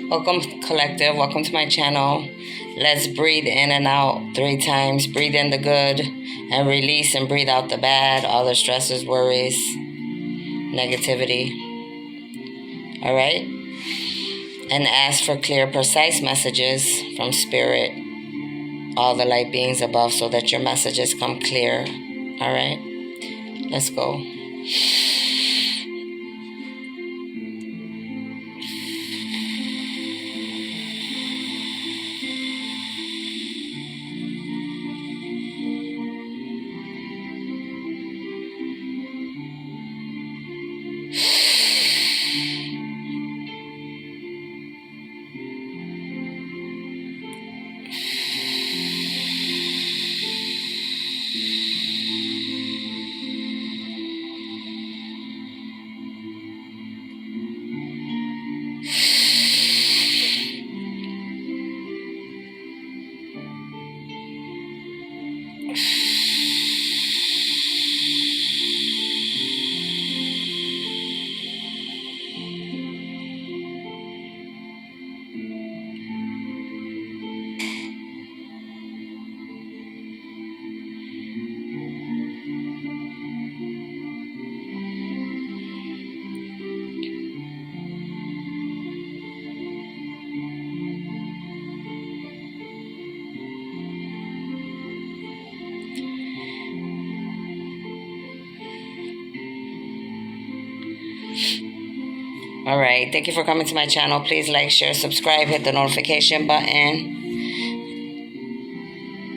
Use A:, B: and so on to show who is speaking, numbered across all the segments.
A: Welcome, collective. Welcome to my channel. Let's breathe in and out 3 times. Breathe in the good and release and breathe out the bad, all the stresses, worries, negativity. All right? And ask for clear, precise messages from Spirit, all the light beings above, so that your messages come clear. All right? Let's go. All right, thank you for coming to my channel. Please like, share, subscribe, hit the notification button.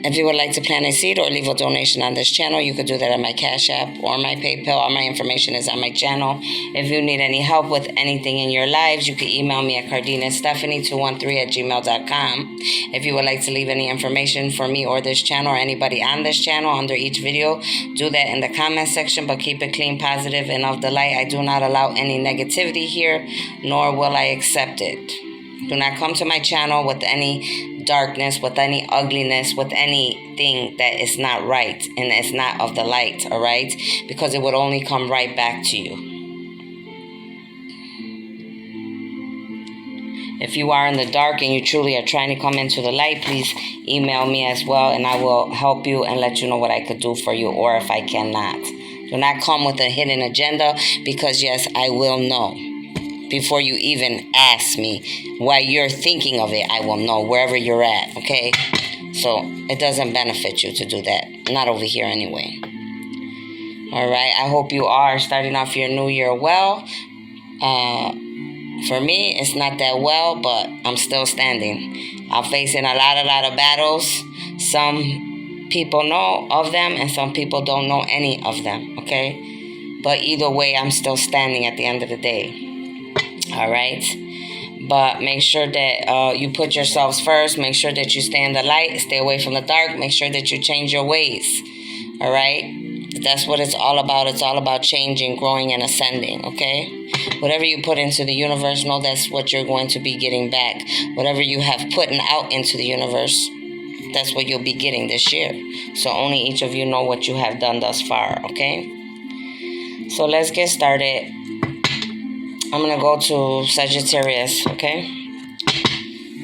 A: If you would like to plant a seed or leave a donation on this channel, you could do that at my Cash App or my PayPal. All my information is on my channel. If you need any help with anything in your lives, you can email me at cardinastephanie213@gmail.com. If you would like to leave any information for me or this channel or anybody on this channel under each video, do that in the comment section, but keep it clean, positive, and of the light. I do not allow any negativity here, nor will I accept it. Do not come to my channel with any darkness, with any ugliness, with anything that is not right and is not of the light, all right? Because it would only come right back to you. If you are in the dark and you truly are trying to come into the light, please email me as well, and I will help you and let you know what I could do for you, or if I cannot. Do not come with a hidden agenda, because yes, I will know. Before you even ask me, while you're thinking of it, I will know wherever you're at, okay? So it doesn't benefit you to do that. Not over here anyway. All right, I hope you are starting off your new year well. For me, it's not that well, but I'm still standing. I'm facing a lot of battles. Some people know of them and some people don't know any of them, okay? But either way, I'm still standing at the end of the day. All right, but make sure that you put yourselves first. Make sure that you stay in the light, stay away from the dark. Make sure that you change your ways. All right, that's what it's all about. It's all about changing, growing, and ascending. Okay, whatever you put into the universe, know that's what you're going to be getting back. Whatever you have put out into the universe, that's what you'll be getting this year. So only each of you know what you have done thus far. Okay, so let's get started. I'm going to go to Sagittarius, okay?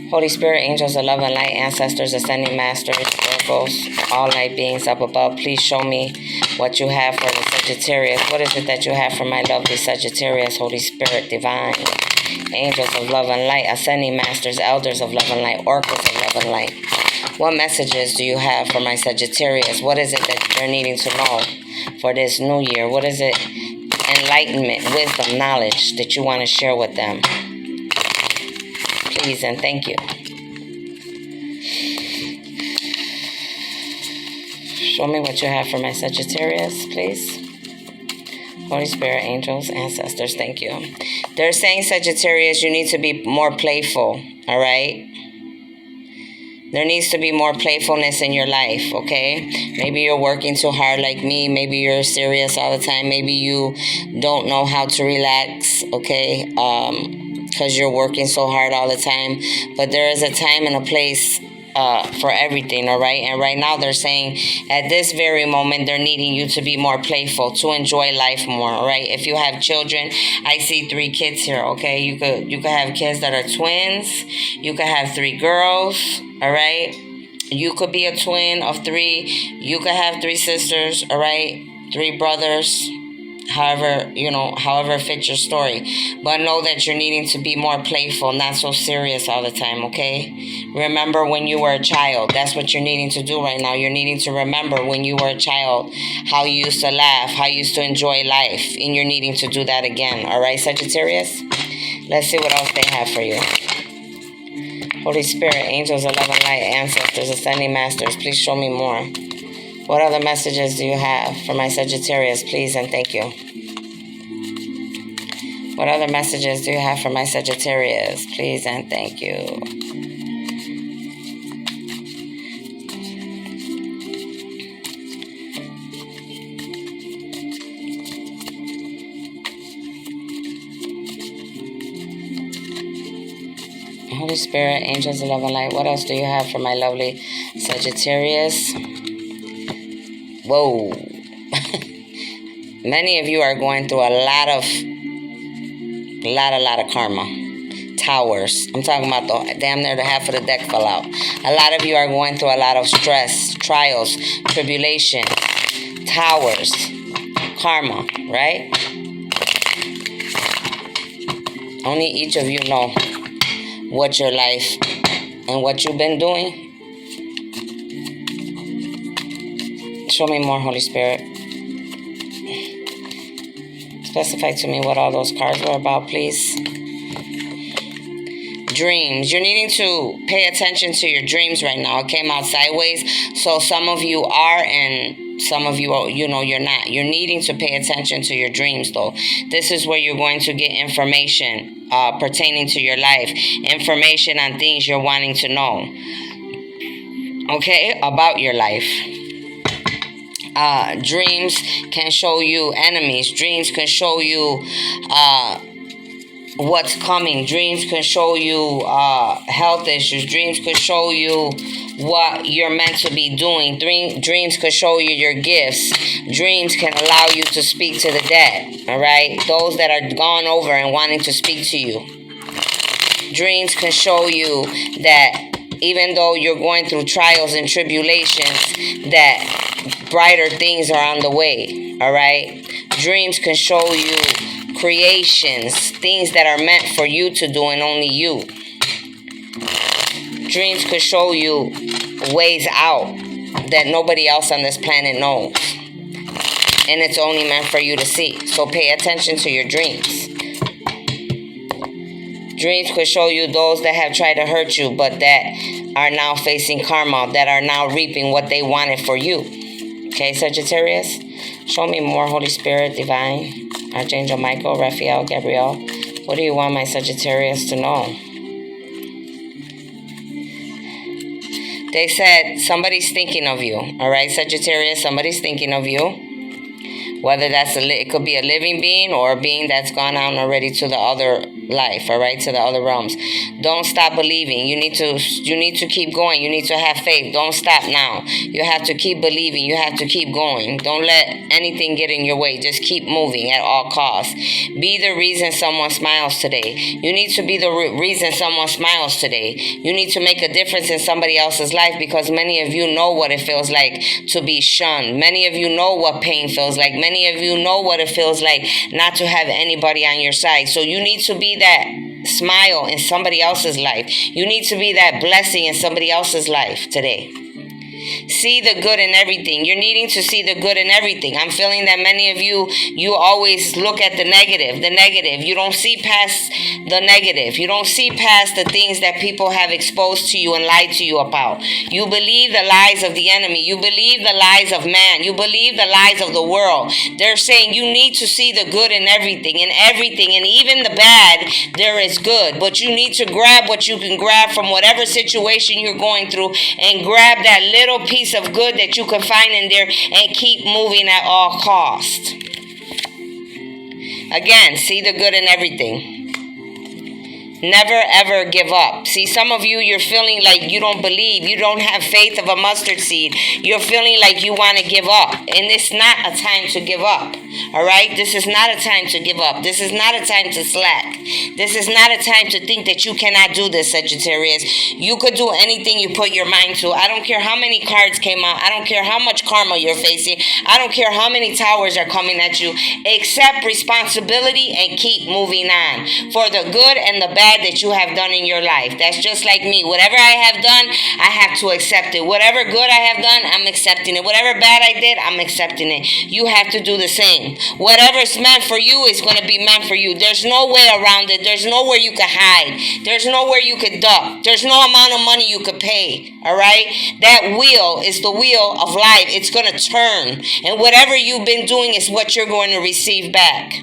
A: Holy Spirit, angels of love and light, ancestors, ascending masters, oracles, all light beings up above, please show me what you have for the Sagittarius. What is it that you have for my lovely Sagittarius, Holy Spirit, divine, angels of love and light, ascending masters, elders of love and light, oracles of love and light? What messages do you have for my Sagittarius? What is it that you're needing to know for this new year? What is it? Enlightenment, wisdom, knowledge that you want to share with them. Please and thank you. Show me what you have for my Sagittarius, please. Holy Spirit, angels, ancestors, thank you. They're saying, Sagittarius, you need to be more playful, all right? There needs to be more playfulness in your life, okay? Maybe you're working too hard like me. Maybe you're serious all the time. Maybe you don't know how to relax, okay? Because you're working so hard all the time. But there is a time and a place for everything, all right? And right now they're saying at this very moment they're needing you to be more playful, to enjoy life more, all right? If you have children, I see 3 kids here, okay? You could have kids that are twins. You could have 3 girls, all right? You could be a twin of 3. You could have 3 sisters, all right? 3 brothers. However fits your story. But know that you're needing to be more playful, not so serious all the time, okay? Remember when you were a child. That's what you're needing to do right now. You're needing to remember when you were a child, how you used to laugh, how you used to enjoy life, and you're needing to do that again, all right, Sagittarius? Let's see what else they have for you. Holy Spirit, angels, 11 light, ancestors, ascending masters, please show me more. What other messages do you have for my Sagittarius, please and thank you? What other messages do you have for my Sagittarius, please and thank you? Holy Spirit, angels, 11 light, what else do you have for my lovely Sagittarius? Whoa. Many of you are going through a lot of karma. Towers. I'm talking about damn near the half of the deck fell out. A lot of you are going through a lot of stress, trials, tribulation, towers, karma, right? Only each of you know what your life and what you've been doing. Show me more, Holy Spirit. Specify to me what all those cards were about, please. Dreams. You're needing to pay attention to your dreams right now. It came out sideways. So some of you are and some of you, you're not. You're needing to pay attention to your dreams, though. This is where you're going to get information pertaining to your life. Information on things you're wanting to know. Okay? About your life. Dreams can show you enemies. Dreams can show you what's coming. Dreams can show you health issues. Dreams could show you what you're meant to be doing. Dreams could show you your gifts. Dreams can allow you to speak to the dead. All right? Those that are gone over and wanting to speak to you. Dreams can show you that even though you're going through trials and tribulations, that brighter things are on the way, all right? Dreams can show you creations, things that are meant for you to do and only you. Dreams could show you ways out that nobody else on this planet knows. And it's only meant for you to see. So pay attention to your dreams. Dreams could show you those that have tried to hurt you, but that are now facing karma, that are now reaping what they wanted for you. Okay, Sagittarius? Show me more, Holy Spirit, Divine, Archangel Michael, Raphael, Gabriel. What do you want my Sagittarius to know? They said somebody's thinking of you. All right, Sagittarius, somebody's thinking of you. Whether it could be a living being or a being that's gone on already to the other life, all right, to the other realms. Don't stop believing. You need to keep going. You need to have faith. Don't stop now. You have to keep believing. You have to keep going. Don't let anything get in your way. Just keep moving at all costs. Be the reason someone smiles today. You need to be the reason someone smiles today. You need to make a difference in somebody else's life, because many of you know what it feels like to be shunned. Many of you know what pain feels like. Many of you know what it feels like not to have anybody on your side. So you need to be that smile in somebody else's life. You need to be that blessing in somebody else's life today. See the good in everything. You're needing to see the good in everything. I'm feeling that many of you always look at the negative. You don't see past the negative. You don't see past the things that people have exposed to you and lied to you about. You believe the lies of the enemy. You believe the lies of man. You believe the lies of the world. They're saying you need to see the good in everything, and even the bad, there is good. But you need to grab what you can grab from whatever situation you're going through, and grab that little piece of good that you can find in there and keep moving at all costs. Again, see the good in everything. Never ever give up. See, some of you, you're feeling like you don't believe. You don't have faith of a mustard seed. You're feeling like you want to give up. And it's not a time to give up. All right? This is not a time to give up. This is not a time to slack. This is not a time to think that you cannot do this, Sagittarius. You could do anything you put your mind to. I don't care how many cards came out. I don't care how much karma you're facing. I don't care how many towers are coming at you. Accept responsibility and keep moving on for the good and the bad that you have done in your life. That's just like me. Whatever I have done, I have to accept it. Whatever good I have done, I'm accepting it. Whatever bad I did, I'm accepting it. You have to do the same. Whatever's meant for you is going to be meant for you. There's no way around it. There's nowhere you could hide. There's nowhere you could duck. There's no amount of money you could pay. All right? That wheel is the wheel of life. It's going to turn. And whatever you've been doing is what you're going to receive back.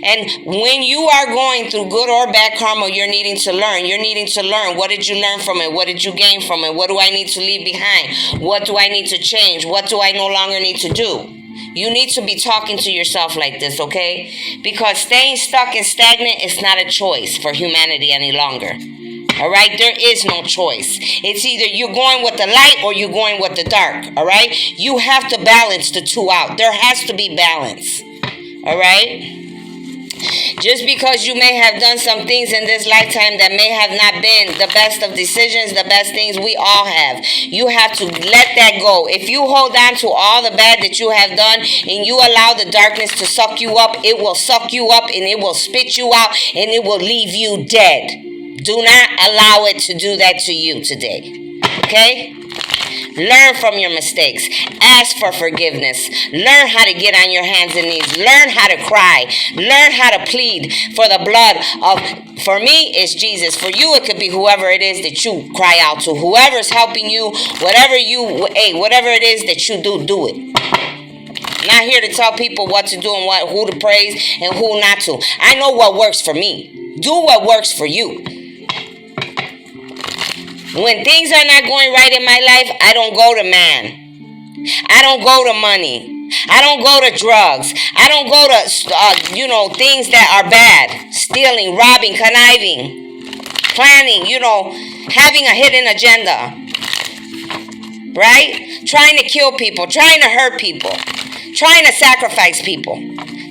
A: And when you are going through good or bad karma, you're needing to learn. You're needing to learn. What did you learn from it? What did you gain from it? What do I need to leave behind? What do I need to change? What do I no longer need to do? You need to be talking to yourself like this, okay? Because staying stuck and stagnant is not a choice for humanity any longer. All right? There is no choice. It's either you're going with the light or you're going with the dark. All right? You have to balance the two out. There has to be balance. All right? Just because you may have done some things in this lifetime that may have not been the best of decisions, the best things, we all have. You have to let that go. If you hold on to all the bad that you have done and you allow the darkness to suck you up, it will suck you up and it will spit you out and it will leave you dead. Do not allow it to do that to you today. Okay? Learn from your mistakes. Ask for forgiveness. Learn how to get on your hands and knees. Learn how to cry. Learn how to plead for the blood of, for me, it's Jesus. For you, it could be whoever it is that you cry out to. Whoever's helping you, whatever it is that you do, do it. I'm not here to tell people what to do and who to praise and who not to. I know what works for me. Do what works for you. When things are not going right in my life, I don't go to man. I don't go to money. I don't go to drugs. I don't go to, things that are bad. Stealing, robbing, conniving, planning, having a hidden agenda. Right? Trying to kill people, trying to hurt people, trying to sacrifice people,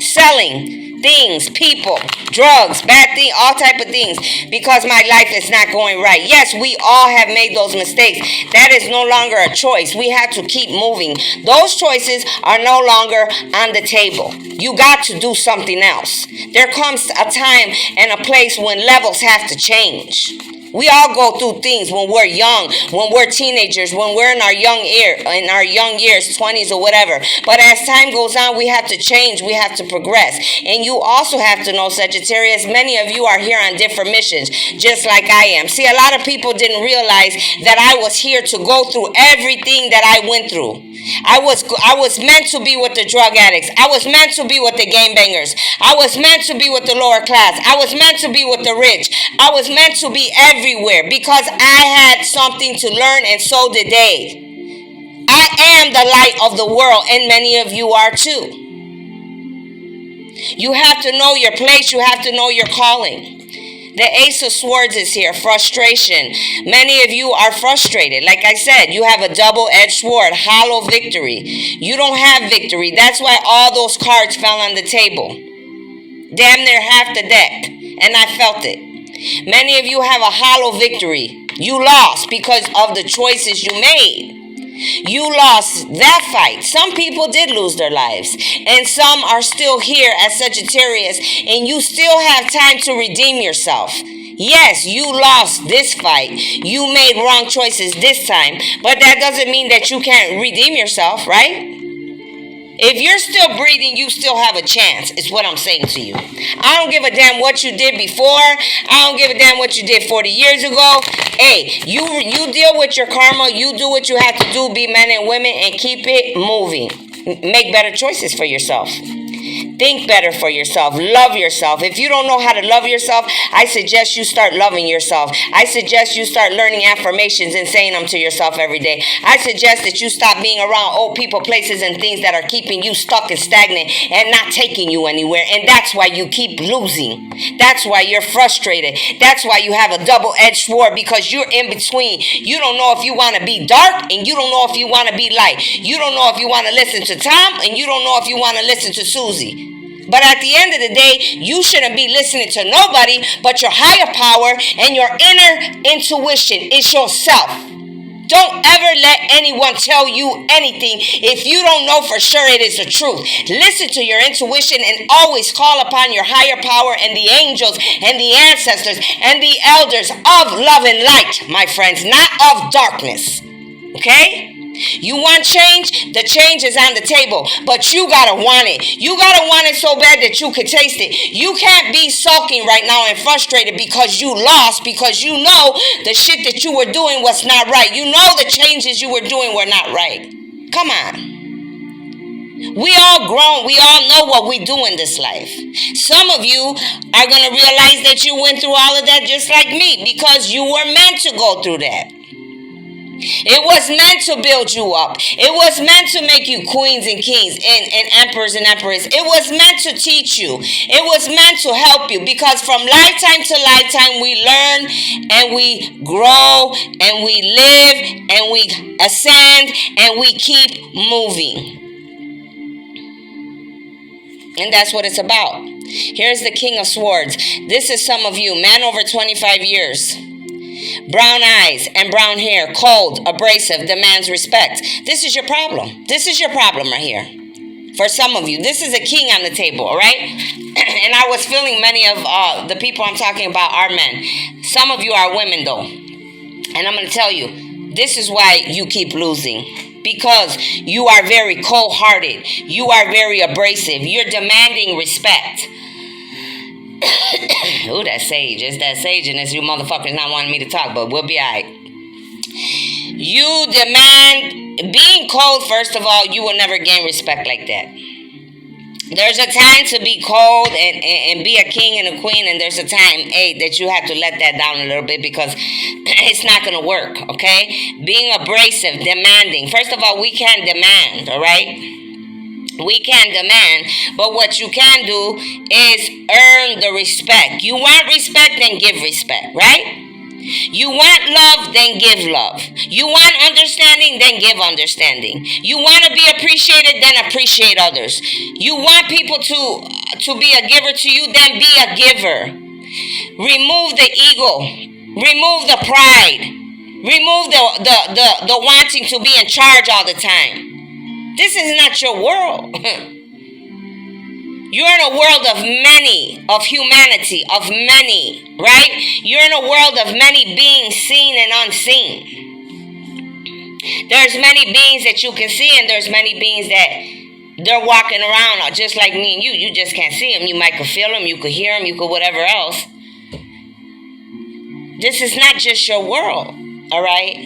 A: selling things, people, drugs, bad things, all type of things, because my life is not going right. Yes, we all have made those mistakes. That is no longer a choice. We have to keep moving. Those choices are no longer on the table. You got to do something else. There comes a time and a place when levels have to change. We all go through things when we're young, when we're teenagers, when we're in our young years, 20s or whatever. But as time goes on, we have to change. We have to progress. And you also have to know, Sagittarius, many of you are here on different missions, just like I am. See, a lot of people didn't realize that I was here to go through everything that I went through. I was meant to be with the drug addicts. I was meant to be with the gangbangers. I was meant to be with the lower class. I was meant to be with the rich. I was meant to be everywhere because I had something to learn, and so did they. I am the light of the world, and many of you are too. You have to know your place. You have to know your calling. The Ace of Swords is here. Frustration. Many of you are frustrated. Like I said, you have a double-edged sword. Hollow victory. You don't have victory. That's why all those cards fell on the table. Damn near half the deck. And I felt it. Many of you have a hollow victory. You lost because of the choices you made. You lost that fight. Some people did lose their lives, and some are still here as Sagittarius, and you still have time to redeem yourself. Yes, you lost this fight. You made wrong choices this time, but that doesn't mean that you can't redeem yourself, right? If you're still breathing, you still have a chance, is what I'm saying to you. I don't give a damn what you did before. I don't give a damn what you did 40 years ago. Hey, you deal with your karma. You do what you have to do. Be men and women and keep it moving. Make better choices for yourself. Think better for yourself. Love yourself. If you don't know how to love yourself, I suggest you start loving yourself. I suggest you start learning affirmations and saying them to yourself every day. I suggest that you stop being around old people, places, and things that are keeping you stuck and stagnant and not taking you anywhere. And that's why you keep losing. That's why you're frustrated. That's why you have a double-edged sword, because you're in between. You don't know if you want to be dark, and you don't know if you want to be light. You don't know if you want to listen to Tom, and you don't know if you want to listen to Susie. But at the end of the day, you shouldn't be listening to nobody but your higher power and your inner intuition. It's yourself. Don't ever let anyone tell you anything if you don't know for sure it is the truth. Listen to your intuition and always call upon your higher power and the angels and the ancestors and the elders of love and light, my friends, not of darkness. Okay? You want change? The change is on the table, but you gotta want it. You gotta want it so bad that you can taste it. You can't be sulking right now and frustrated because you lost, because you know the shit that you were doing was not right. You know the changes you were doing were not right. Come on. We all grown. We all know what we do in this life. Some of you are gonna realize that you went through all of that just like me, because you were meant to go through that. It was meant to build you up. It was meant to make you queens and kings and emperors and empresses. It was meant to teach you. It was meant to help you, because from lifetime to lifetime we learn and we grow and we live and we ascend and we keep moving. And that's what it's about. Here's the King of Swords. This is some of you, man over 25 years. Brown eyes and brown hair, cold, abrasive, demands respect. This is your problem. This is your problem right here. For some of you, this is a king on the table, all right? And I was feeling many of the people I'm talking about are men. Some of you are women, though. And I'm going to tell you, this is why you keep losing. Because you are very cold-hearted. You are very abrasive. You're demanding respect. Ooh, that sage. It's that sage and it's you motherfuckers not wanting me to talk, but we'll be alright. You demand being cold. First of all, you will never gain respect like that. There's a time to be cold and be a king and a queen, and there's a time, that you have to let that down a little bit, because it's not going to work, okay? Being abrasive, demanding. First of all, we can't demand, all right? We can demand, but what you can do is earn the respect. You want respect, then give respect, right? You want love, then give love. You want understanding, then give understanding. You want to be appreciated, then appreciate others. You want people to be a giver to you, then be a giver. Remove the ego. Remove the pride. Remove the wanting to be in charge all the time. This is not your world. You're in a world of many, of humanity, of many, right? You're in a world of many beings seen and unseen. There's many beings that you can see, and there's many beings that they're walking around just like me and you. You just can't see them. You might could feel them, you could hear them, you could whatever else. This is not just your world. All right.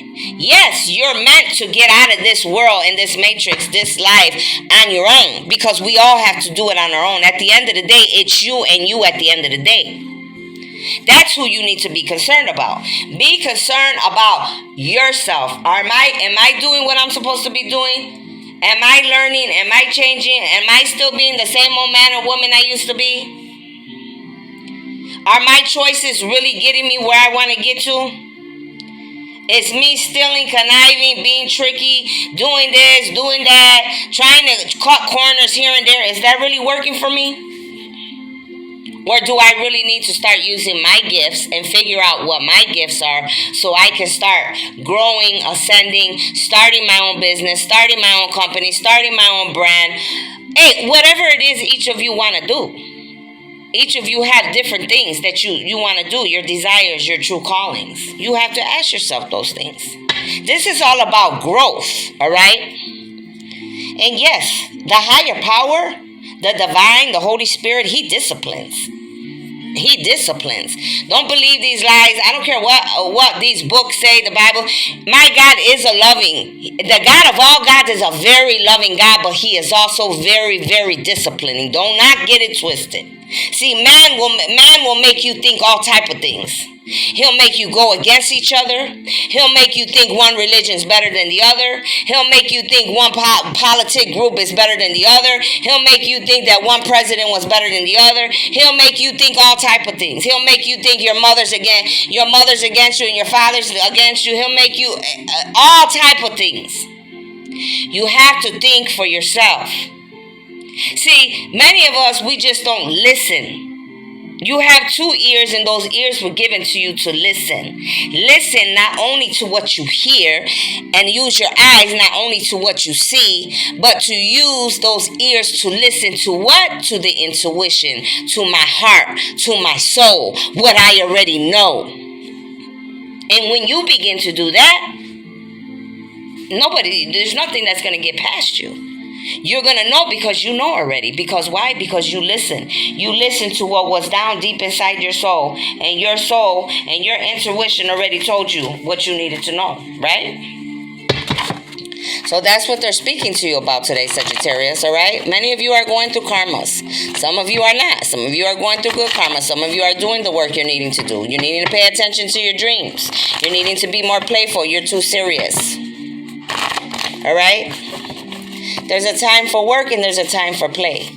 A: Yes, you're meant to get out of this world and this matrix, this life on your own, because we all have to do it on our own. At the end of the day, it's you and you at the end of the day. That's who you need to be concerned about. Be concerned about yourself. Am I doing what I'm supposed to be doing? Am I learning? Am I changing? Am I still being the same old man or woman I used to be? Are my choices really getting me where I want to get to? It's me stealing, conniving, being tricky, doing this, doing that, trying to cut corners here and there. Is that really working for me? Or do I really need to start using my gifts and figure out what my gifts are so I can start growing, ascending, starting my own business, starting my own company, starting my own brand? Hey, whatever it is each of you want to do. Each of you have different things that you want to do, your desires, your true callings. You have to ask yourself those things. This is all about growth, all right? And yes, the higher power, the divine, the Holy Spirit, He disciplines. He disciplines. Don't believe these lies. I don't care what these books say, the Bible. My God is a loving. The God of all gods is a very loving God, but he is also very, very disciplining. Do not get it twisted. See, man will make you think all type of things. He'll make you go against each other. He'll make you think one religion is better than the other. He'll make you think one politic group is better than the other. He'll make you think that one president was better than the other. He'll make you think all type of things. He'll make you think your mother's against you and your father's against you. He'll make you all type of things. You have to think for yourself. See, many of us, we just don't listen. You have 2 ears, and those ears were given to you to listen. Listen not only to what you hear, and use your eyes not only to what you see, but to use those ears to listen to what? To the intuition, to my heart, to my soul, what I already know. And when you begin to do that, there's nothing that's going to get past you. You're going to know because you know already. Because why? Because you listen. You listen to what was down deep inside your soul. And your soul and your intuition already told you what you needed to know. Right? So that's what they're speaking to you about today, Sagittarius. All right? Many of you are going through karmas. Some of you are not. Some of you are going through good karma. Some of you are doing the work you're needing to do. You're needing to pay attention to your dreams. You're needing to be more playful. You're too serious. All right? There's a time for work and there's a time for play.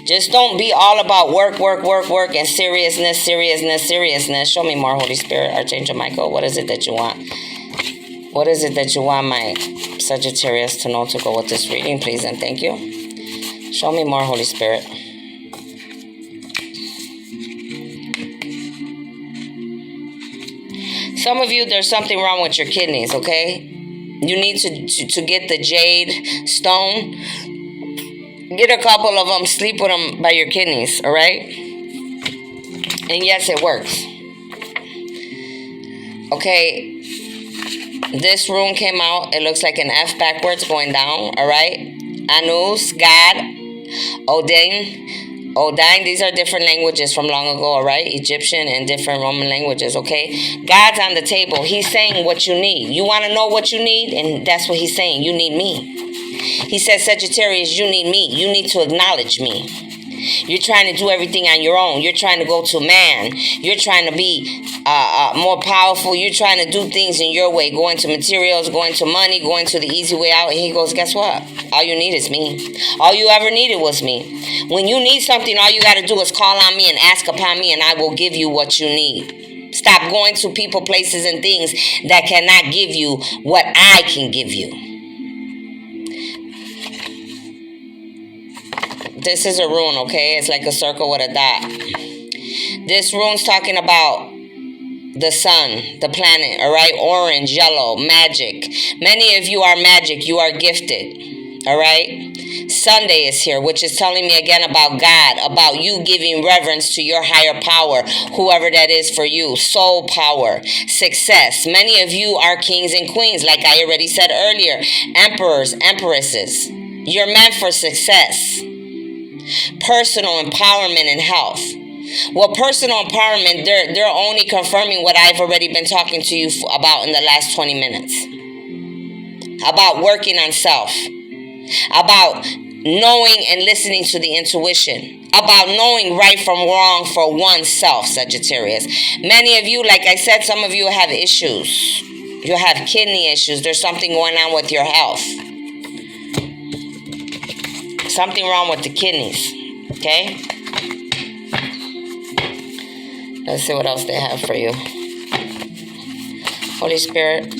A: Just don't be all about work, and seriousness. Show me more, Holy Spirit. Archangel Michael, what is it that you want? What is it that you want my Sagittarius to know to go with this reading, please and thank you? Show me more, Holy Spirit. Some of you, there's something wrong with your kidneys, okay? You need to get the jade stone. Get a couple of them. Sleep with them by your kidneys, all right? And yes, it works. Okay. This rune came out. It looks like an F backwards going down, all right? Anus, God, Odin, these are different languages from long ago, all right? Egyptian and different Roman languages, okay? God's on the table. He's saying what you need. You want to know what you need? And that's what he's saying. You need me. He says, Sagittarius, you need me. You need to acknowledge me. You're trying to do everything on your own. You're trying to go to man. You're trying to be more powerful. You're trying to do things in your way. Going to materials, going to money, going to the easy way out. And he goes, guess what? All you need is me. All you ever needed was me. When you need something, all you got to do is call on me and ask upon me, and I will give you what you need. Stop going to people, places, and things that cannot give you what I can give you. This is a rune, okay? It's like a circle with a dot. This rune's talking about the sun, the planet, all right? Orange, yellow, magic. Many of you are magic. You are gifted, all right? Sunday is here, which is telling me again about God, about you giving reverence to your higher power, whoever that is for you. Soul power, success. Many of you are kings and queens, like I already said earlier. Emperors, empresses. You're meant for success. Personal empowerment and health. Well, personal empowerment, they're only confirming what I've already been talking to you about in the last 20 minutes. About working on self. About knowing and listening to the intuition. About knowing right from wrong for oneself, Sagittarius. Many of you, like I said, some of you have issues. You have kidney issues. There's something going on with your health. Something wrong with the kidneys, okay? Let's see what else they have for you. Holy Spirit.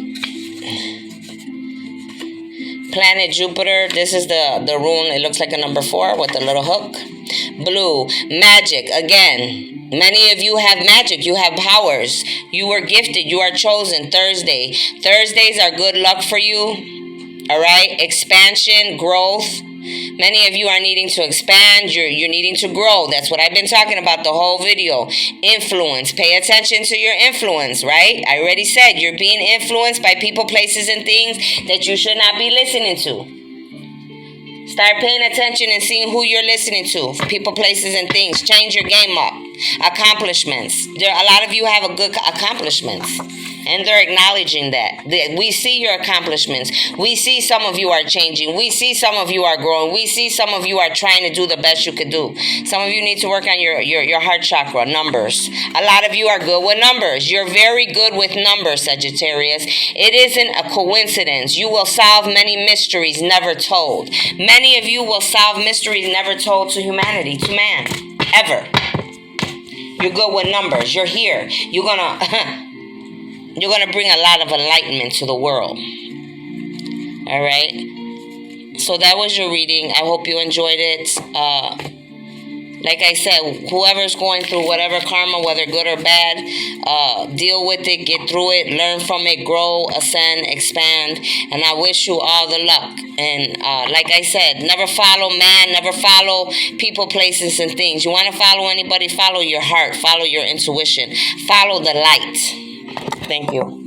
A: Planet Jupiter. This is the rune. It looks like a number 4 with a little hook. Blue. Magic. Again. Many of you have magic. You have powers. You were gifted. You are chosen. Thursday. Thursdays are good luck for you. All right? Expansion. Growth. Many of you are needing to expand. You're needing to grow. That's what I've been talking about the whole video. Influence. Pay attention to your influence, right? I already said you're being influenced by people, places, and things that you should not be listening to. Start paying attention and seeing who you're listening to. People, places, and things. Change your game up. Accomplishments. A lot of you have a good accomplishments. And they're acknowledging that. We see your accomplishments. We see some of you are changing. We see some of you are growing. We see some of you are trying to do the best you could do. Some of you need to work on your heart chakra, numbers. A lot of you are good with numbers. You're very good with numbers, Sagittarius. It isn't a coincidence. You will solve many mysteries never told. Many of you will solve mysteries never told to humanity, to man, ever. You're good with numbers. You're here. You're gonna bring a lot of enlightenment to the world. All right. So that was your reading. I hope you enjoyed it. Like I said, whoever's going through whatever karma, whether good or bad, deal with it, get through it, learn from it, grow, ascend, expand. And I wish you all the luck. And like I said, never follow man, never follow people, places, and things. You want to follow anybody, follow your heart, follow your intuition, follow the light. Thank you.